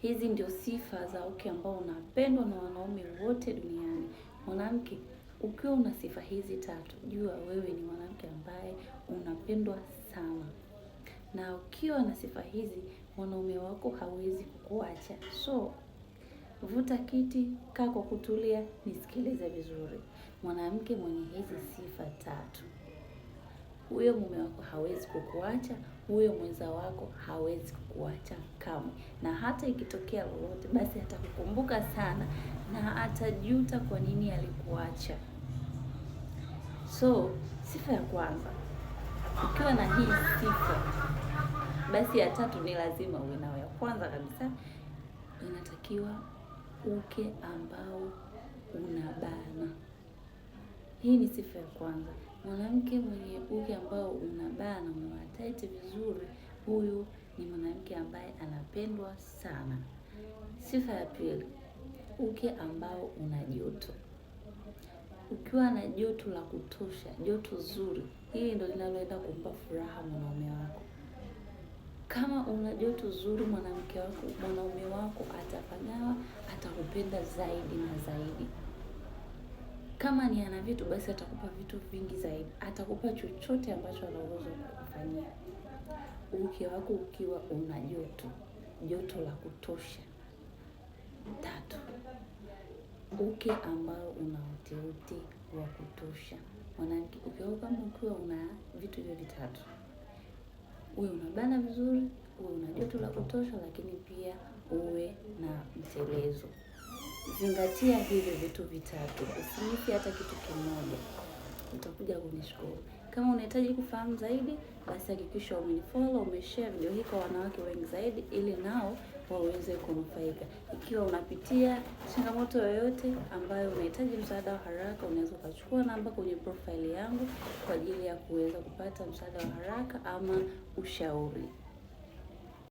Hizi ndio sifa za uke ambao unapendwa na wanaume wote duniani. Mwanamke, ukiwa una sifa hizi tatu, jua wewe ni mwanamke ambaye unapendwa sana. Na ukiwa na sifa hizi, mwanaume wako hawezi kukuacha. So, vuta kiti, kaa kwa kutulia, nisikilize vizuri. Mwanamke mwenye hizi sifa tatu, huyo mume wako hawezi kukuacha, huyo mwenza wako hawezi kukuacha kamwe. Na hata ikitokea lolote, basi atakukumbuka sana na atajuta kwa nini alikuacha. So, sifa ya kwanza, ukiwa na hii sifa, basi ya tatu ni lazima uwe nayo. Ya kwanza kabisa, inatakiwa uke ambao unabana. Hii ni sifa ya kwanza. Mwanamke mwenye uke ambao unabana, unawataiti vizuri, huyu ni mwanamke ambaye anapendwa sana. Sifa ya pili, uke ambao una joto. Ukiwa na joto la kutosha, joto zuri, hili ndio linaloenda kumpa furaha mwanaume wako. Kama una joto zuri, mwanaume wako atafanyawa, atakupenda zaidi na zaidi. Kama ni ana vitu, basi atakupa vitu vingi zaidi. Atakupa chochote ambacho ana uwezo kukufanyia. Uke wako ukiwa una joto la kutosha. Tatu, uke ambao una uteute wa kutosha. Mwanamke, uke wako kama ukiwa una vitu hivyo vitatu, uwe unabana vizuri, uwe una joto la kutosha, lakini pia uwe na mtelezo. Zingatia hivi vitu vitatu, usinifi hata kitu kimoja, utakuja kunishukuru. Kama unahitaji kufahamu zaidi, basi hakikisha umenifollow, umeshare video hii kwa wanawake wengi zaidi, ili nao waweze kunufaika. Ikiwa unapitia changamoto yoyote ambayo unahitaji msaada wa haraka, unaweza ukachukua namba kwenye profile yangu kwa ajili ya kuweza kupata msaada wa haraka ama ushauri.